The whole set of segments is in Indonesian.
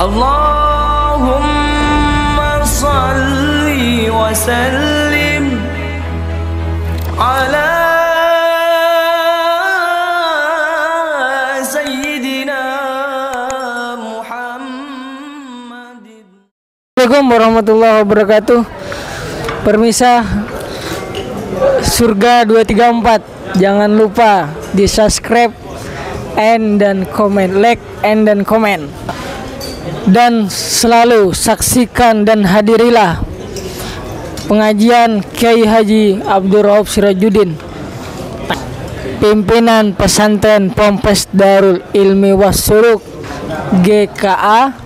Allahumma salli wa sallim ala sayyidina Muhammadin. Assalamualaikum warahmatullahi wabarakatuh. Permisa Surga 234, jangan lupa di subscribe and dan komen, like and dan komen, dan selalu saksikan dan hadirilah pengajian Kiai Haji Abdul Rauf Sirajuddin, pimpinan pesantren Ponpes Darul Ilmi Wassuluk GKA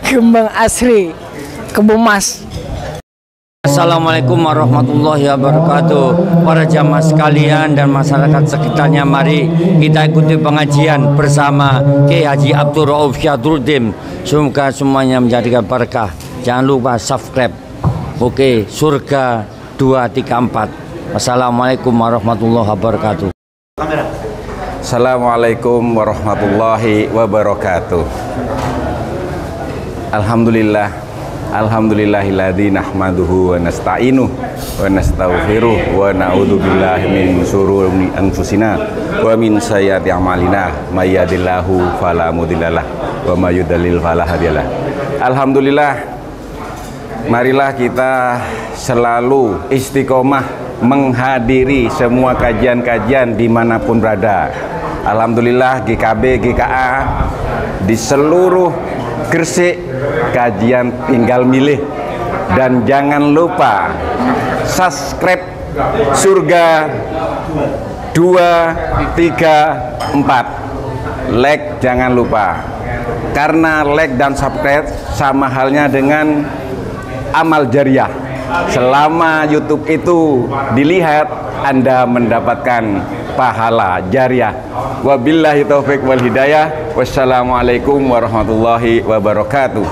Kembang Asri Kebumas. Assalamualaikum warahmatullahi wabarakatuh. Para jamaah sekalian dan masyarakat sekitarnya, mari kita ikuti pengajian bersama Kiai Haji Abdul Rauf Sirajuddin. Semoga semuanya menjadikan berkah. Jangan lupa subscribe. Oke, Surga 234. Assalamualaikum warahmatullahi wabarakatuh. Assalamualaikum warahmatullahi wabarakatuh. Alhamdulillahilladzi nahmaduhu wa nasta'inuh wa nastaghfiruh wa na'udzu billahi min syururi anfusina wa min sayyiati a'malina may yahdihillahu fala mudhillalah wa may yudlil fala hadiyalah. Alhamdulillah, marilah kita selalu istiqomah menghadiri semua kajian-kajian dimanapun berada. Alhamdulillah, GKB, GKA di seluruh Gresik kajian tinggal milih, dan jangan lupa subscribe Surga 234, like jangan lupa, karena like dan subscribe sama halnya dengan amal jariah. Selama YouTube itu dilihat, Anda mendapatkan pahala jariah. Wabillahi taufik wal hidayah. Wassalamualaikum warahmatullahi wabarakatuh.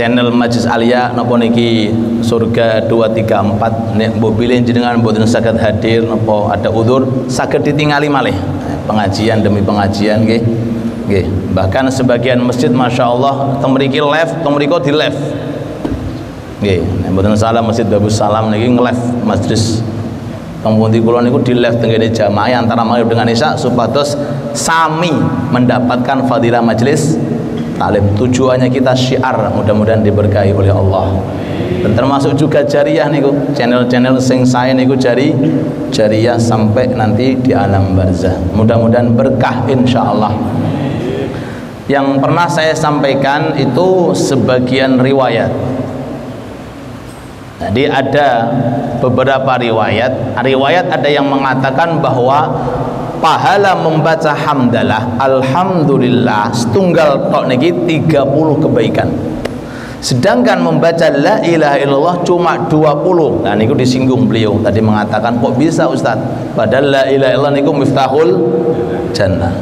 channel Majlis Alia napa niki Surga 234 nek mbok pilih jenengan mboten saged hadir napa ada udzur saged ditingali malih pengajian demi pengajian nggih Nggih, bahkan sebagian masjid Masya Allah temriki live, temriko di live. Nggih, nek mboten salah Masjid Babus Salam niki nge-live majlis teng pundi kula niku di live tenggene jamaah antara maghrib dengan isya supados sami mendapatkan fadilah majlis taklim. Tujuannya kita syiar, mudah-mudahan diberkahi oleh Allah. Dan termasuk juga jariah niku, channel-channel sing saya niku jariah sampai nanti di alam barzah. Mudah-mudahan berkah insyaallah. Yang pernah saya sampaikan itu sebagian riwayat. Jadi ada beberapa riwayat ada yang mengatakan bahwa pahala membaca hamdalah alhamdulillah setunggal tok niki 30 kebaikan. Sedangkan membaca la ilaha illallah cuma 20. Nah niku disinggung beliau tadi mengatakan kok bisa Ustaz? Padahal la ilaha illallah niku miftahul jannah.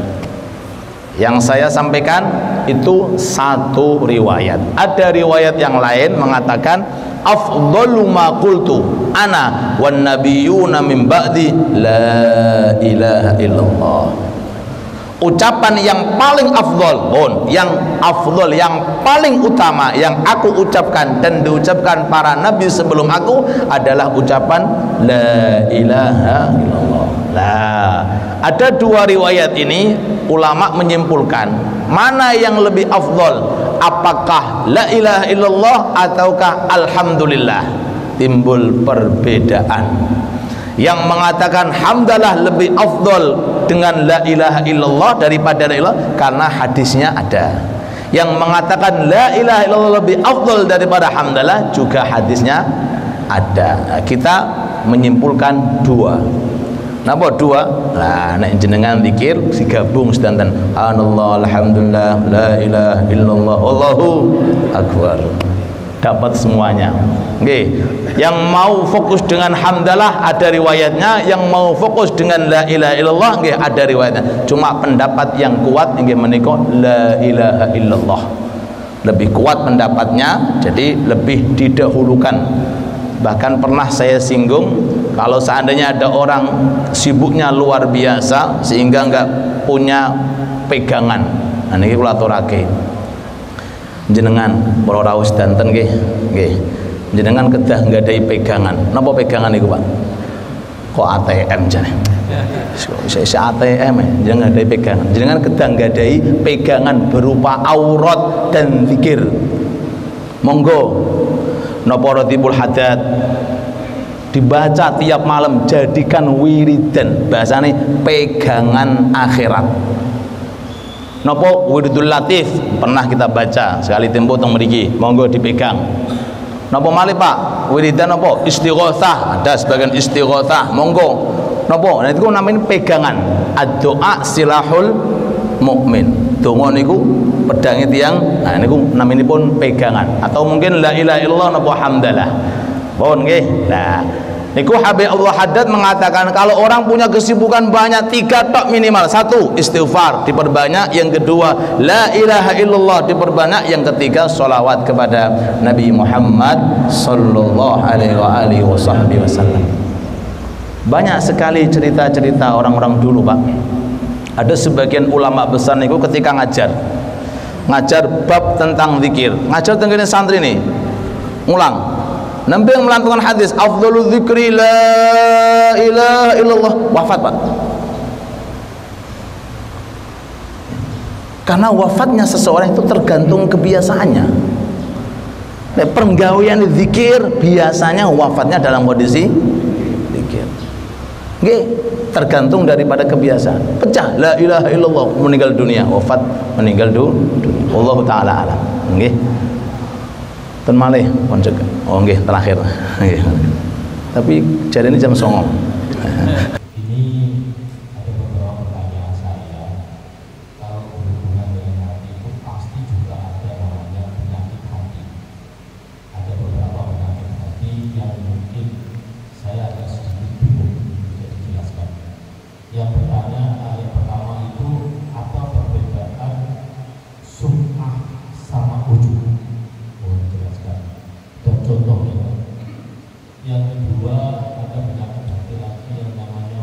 Yang saya sampaikan itu satu riwayat. Ada riwayat yang lain mengatakan afdalu ma qultu ana wan nabiyyuna min ba'di la ilaha illallah. Ucapan yang paling afdal, yang paling utama yang aku ucapkan dan diucapkan para nabi sebelum aku adalah ucapan la ilaha illallah. Nah, ada dua riwayat ini ulama menyimpulkan mana yang lebih afdal, apakah la ilaha illallah ataukah alhamdulillah. Timbul perbedaan. Yang mengatakan hamdalah lebih afdal dengan la ilaha illallah daripada la ilallah karena hadisnya ada. Yang mengatakan la ilaha illallah lebih afdal daripada hamdalah juga hadisnya ada. Nah, kita menyimpulkan dua. Napa dua? Nah, nek jenengan zikir digabung sedanten subhanallah alhamdulillah la ilaha illallah Allahu akbar. Dapat semuanya. Nggih. Yang mau fokus dengan hamdalah ada riwayatnya, yang mau fokus dengan la ilaha illallah nggih ada riwayatnya. Cuma pendapat yang kuat nggih menika la ilaha illallah. Lebih kuat pendapatnya, jadi lebih didahulukan. Bahkan pernah saya singgung kalau seandainya ada orang sibuknya luar biasa sehingga enggak punya pegangan. Nah niki kula aturake. Jenengan para rawuh sedanten nggih, nggih. Jenengan kedah nggadahi pegangan. Napa pegangan niku, Pak? Kok ATM jane? Saya ATM jenengan nggadahi pegangan. Jenengan kedah nggadahi pegangan berupa aurat dan zikir. Monggo napa ratibul hadat dibaca tiap malam, jadikan wiridan, bahasane pegangan akhirat. Nopo wiridul latif pernah kita baca sekali tempo teng mriki, monggo dipegang. Nopo malih Pak? Wiridan nopo? Istighotsah, ada sebagian istighotsah, monggo. Nopo? Nah itu namanya pegangan. Ad-doa silahul mukmin. Donga niku pedange tiyang, nah niku naminipun pegangan. Atau mungkin la ilaha illallah nopo hamdalah. Mohon nggih. Nah, niku Habib Allah Haddad mengatakan kalau orang punya kesibukan banyak 3 tok minimal. 1 istighfar diperbanyak, yang kedua la ilaha illallah diperbanyak, yang ketiga sholawat kepada Nabi Muhammad sallallahu alaihi wasallam. Banyak sekali cerita-cerita orang-orang dulu, Pak. Ada sebagian ulama besar niku ketika ngajar bab tentang zikir, ngajar tentang santri nih, ngulang Nabi melantunkan hadis afdhalul dzikri la ilaha illallah, wafat Pak. Karena wafatnya seseorang itu tergantung kebiasaannya. Nah, penggawean zikir biasanya wafatnya dalam kondisi zikir. Nggih, tergantung daripada kebiasaan. Pecah la ilaha illallah, meninggal dunia, wafat meninggal dunia. Wallahu taala alam. Nggih. Ten malih pun cek. Oh nggih terakhir. Tapi jadi ini jam 09.00. Ini ada beberapa pertanyaan saya. Kalau berhubungan dengan hati itu pasti juga ada namanya penyakit hati. Ada beberapa penyakit hati yang mungkin saya agak sedikit bingung bisa dijelaskan. Yang pertama itu apa perbedaan sum'ah sama ujub? Dan contohnya, yang kedua ada penyakit hati lagi yang namanya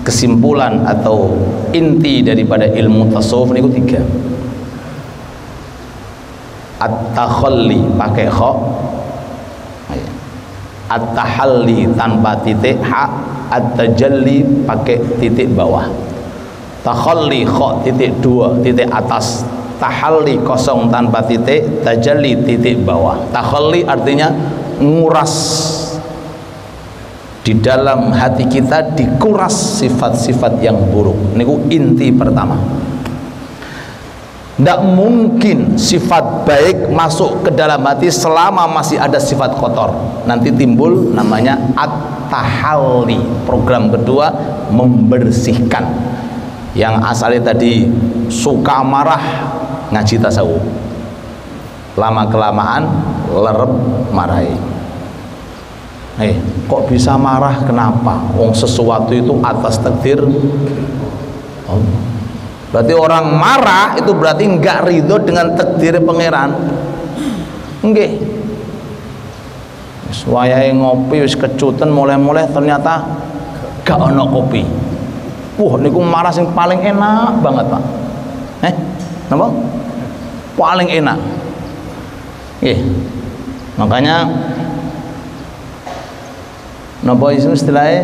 kesimpulan atau inti daripada ilmu tasawuf niku 3. At-takhalli pakai kha, at-tahalli tanpa titik ha, at-tajalli pakai titik bawah. Takhalli kha titik 2 titik atas, tahalli kosong tanpa titik, tajalli titik bawah. Takhalli artinya nguras di dalam hati kita, dikuras sifat-sifat yang buruk. Niku inti pertama. Tidak mungkin sifat baik masuk ke dalam hati selama masih ada sifat kotor. Nanti timbul namanya at-tahalli. Program kedua, membersihkan. Yang asalnya tadi suka marah, ngaji tasawuf. Lama kelamaan lerep marahi. Kok bisa marah? Kenapa? Wong sesuatu itu atas takdir Allah. Berarti orang marah itu berarti enggak ridho dengan takdir pangeran. Nggih. Wis wayahe ngopi wis kecutan mulai-mulai ternyata gak ono kopi. Wah, niku marah sing paling enak banget, Pak. Napa? Paling enak. Nggih. Makanya napa istilahnya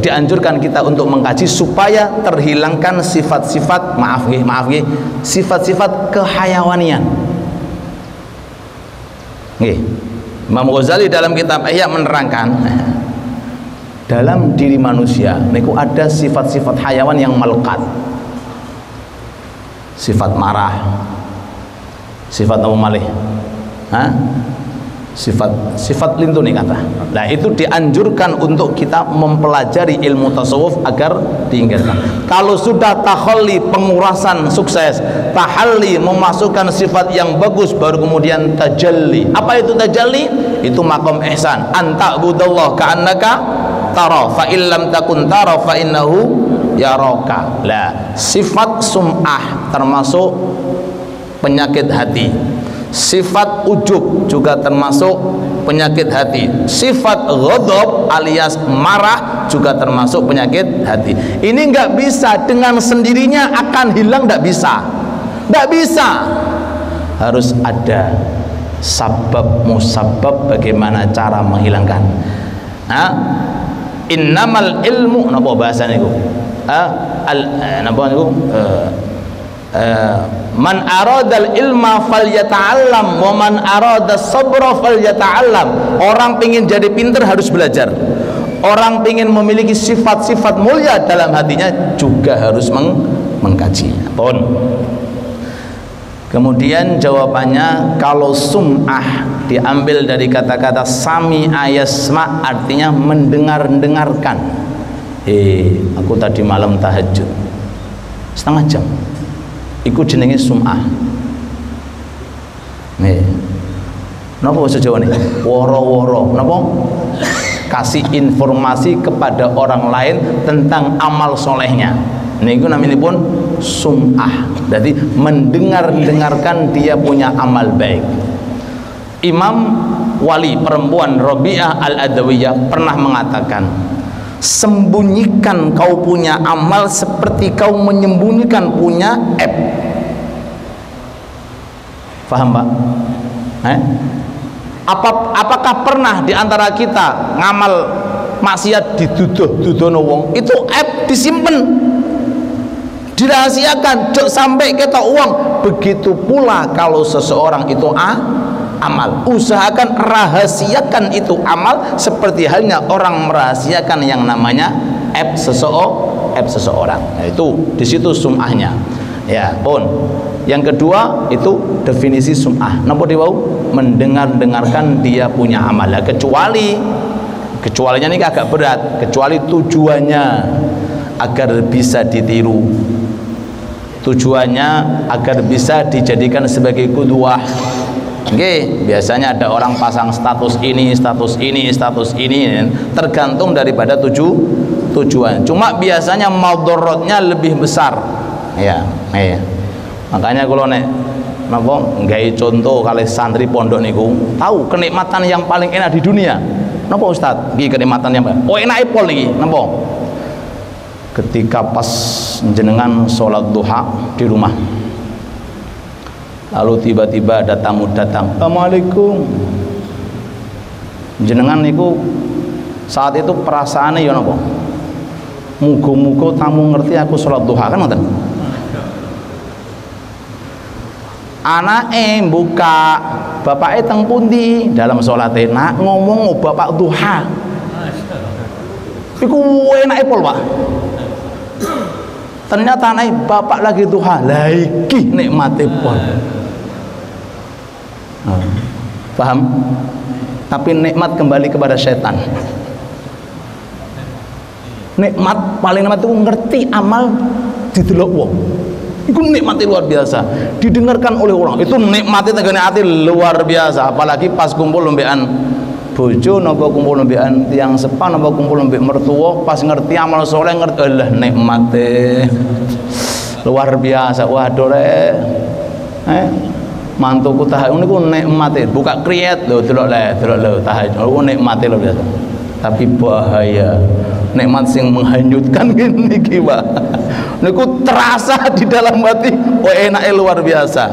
dianjurkan kita untuk mengkaji supaya terhilangkan sifat-sifat maaf nggih sifat-sifat kehayawanian. Nggih. Imam Ghazali dalam kitab Ihya menerangkan dalam diri manusia niku ada sifat-sifat hayawan yang melekat. Sifat marah. Sifat apa malih? Sifat lintuni kata. Nah, itu dianjurkan untuk kita mempelajari ilmu tasawuf agar diingatkan. Kalau sudah takhalli, pengurasan sukses, tahalli, memasukkan sifat yang bagus, baru kemudian tajalli. Apa itu tajalli? Itu maqam ihsan. Anta budallah ka'annaka tara, fa illam takun tara fa innahu yaraka. Lah, sifat sum'ah termasuk penyakit hati. Sifat ujub juga termasuk penyakit hati. Sifat ghadab alias marah juga termasuk penyakit hati. Ini nggak bisa dengan sendirinya akan hilang, nggak bisa. Nggak bisa. Harus ada sabab musabab bagaimana cara menghilangkan. Innamal ilmu napa bahasane iku? Napa niku? Man aradal ilma falyata'allam wa man aradas sabra falyata'allam. Orang pengin jadi pinter harus belajar. Orang pengin memiliki sifat-sifat mulia dalam hatinya juga harus mengkaji. Kemudian jawabannya, kalau sum'ah diambil dari kata-kata sami ayasma, artinya mendengar-dengarkan. Aku tadi malam tahajud setengah jam. Iku jenenge sum'ah. Napa bahasa Jawa nih? Woro-woro. Napa? Kasih informasi kepada orang lain tentang amal solehnya. Niku namanya pun sum'ah. Jadi mendengar-dengarkan dia punya amal baik. Imam wali perempuan Rabi'ah Al-Adawiyah pernah mengatakan, sembunyikan kau punya amal seperti kau menyembunyikan punya app. Paham, Pak? Apakah pernah di antara kita ngamal maksiat diduduh-dudono wong? Itu app disimpen, dirahasiakan, jok sampai ketok uang. Begitu pula kalau seseorang itu amal, usahakan rahasiakan itu amal seperti halnya orang merahasiakan yang namanya app seseorang. Nah, itu di situ sum'ahnya. Ya, pun. Yang kedua itu definisi sum'ah. Napa diwau? Mendengar-dengarkan dia punya amal. Nah, kecualinya ini agak berat. Kecuali tujuannya agar bisa ditiru. Tujuannya agar bisa dijadikan sebagai qudwah. Biasanya ada orang pasang status ini, tergantung daripada tujuan. Cuma biasanya madharatnya lebih besar. Ya. Makanya kalau nek napa nggawe contoh kalih santri pondok niku, tahu kenikmatan yang paling enak di dunia. Napa Ustaz? Iki kenikmatan yang enake pol niki, napa? Ketika pas jenengan sholat duha di rumah, lalu tiba-tiba ada tamu datang, Assalamualaikum. Jenengan niku saat itu perasaannya ya napa? Muga-muga tamu ngerti aku sholat duha, kan ngoten? Anake buka, bapake teng pundi dalam salate, nak ngomong bapak duha. Iku enake pol, Pak. Ternyata anake bapak lagi duha. Lah iki nikmate pol. Paham? Tapi nikmat kembali kepada setan. Nikmat paling nikmat itu ngerti amal didelok wong. Itu nikmati luar biasa, didengarkan oleh orang. Itu nikmati tenggane ati luar biasa. Apalagi pas kumpul lombean bojo, napa kumpul lombean tiang sepan, napa kumpul lombe mertua, pas ngerti amal soleh, ngerti Allah nikmate luar biasa. Waduh rek, mantuku tahajud niku nikmate. Buka kriyat lho, delok lho tahajud. Oh nikmate luar biasa. Tapi bahaya, nikmat sing menghanyutkan gini Pak. Niku terasa di dalam hati, oh enaknya luar biasa.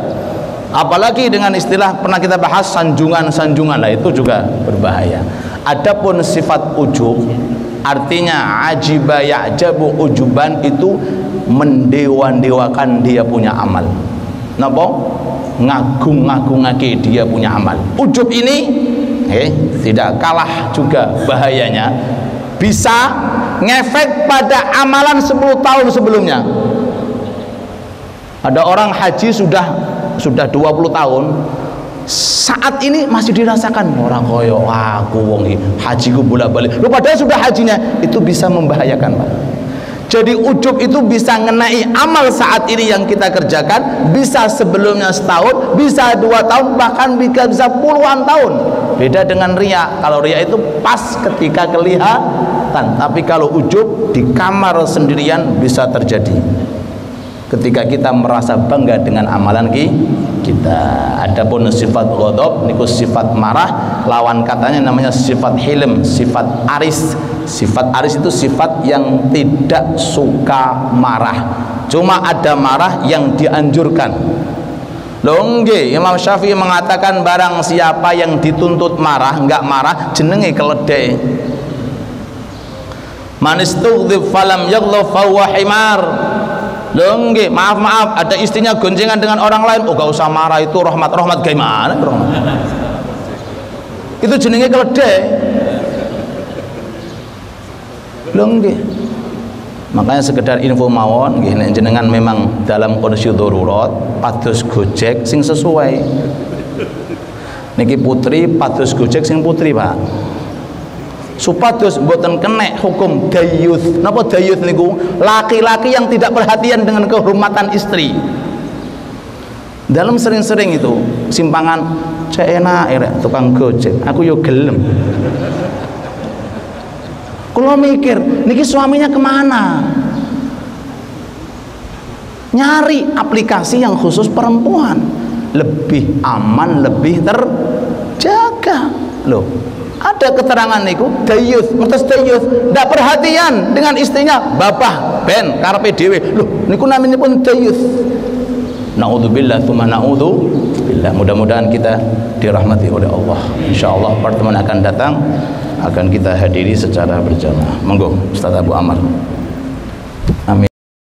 Apalagi dengan istilah pernah kita bahas sanjungan lah, itu juga berbahaya. Adapun sifat ujub, artinya ajiba ya'jabu ujuban, itu mendewa-dewakan dia punya amal. Napa? Ngagung-ngagungake dia punya amal. Ujub ini tidak kalah juga bahayanya, bisa ngefek pada amalan 10 tahun sebelumnya. Ada orang haji sudah 20 tahun, saat ini masih dirasakan orang koyo aku wong hajiku bolak-balik. Lu padahal sudah hajinya, itu bisa membahayakan, Pak. Jadi ujub itu bisa ngenai amal saat ini yang kita kerjakan, bisa sebelumnya setahun, bisa 2 tahun, bahkan bisa puluhan tahun. Beda dengan riya. Kalau riya itu pas ketika kelihatan, tapi kalau ujub di kamar sendirian bisa terjadi ketika kita merasa bangga dengan amalan kita. Adapun sifat ghadab niku sifat marah, lawan katanya namanya sifat hilm, sifat aris. Sifat aris itu sifat yang tidak suka marah, cuma ada marah yang dianjurkan. Longge Imam Syafi'i mengatakan barang siapa yang dituntut marah enggak marah, jenenge keledai. Man istughdhib falam yaghlab fa huwa himar. Longge, maaf ada istrinya goncengan dengan orang lain, oh gak usah marah, itu rahmat gimana rahmat? Itu jenenge keledai. Longge. Makanya sekedar info mawon nggih, nek jenengan memang dalam kondisi darurat pados gojek sing sesuai. Niki putri pados gojek sing putri, Pak. Supados mboten kenek hukum dayuth. Napa dayuth niku? Laki-laki yang tidak perhatian dengan kehormatan istri. Dalam sering-sering itu simpangan cek enak tukang gojek, aku yo gelem. Kalau mikir, niki suaminya kemana? Nyari aplikasi yang khusus perempuan, lebih aman, lebih terjaga. Loh, ada keterangan niku dayuth, ngertos dayuth, ndak perhatian dengan istrinya, bapak ben karepe dhewe. Loh, niku namanya pun dayuth. Naudzubillah tsumma naudzubillah. Mudah-mudahan kita dirahmati oleh Allah. Insyaallah pertemuan akan datang akan kita hadiri secara berjamaah. Monggo Ustaz Abu Amar. Amin.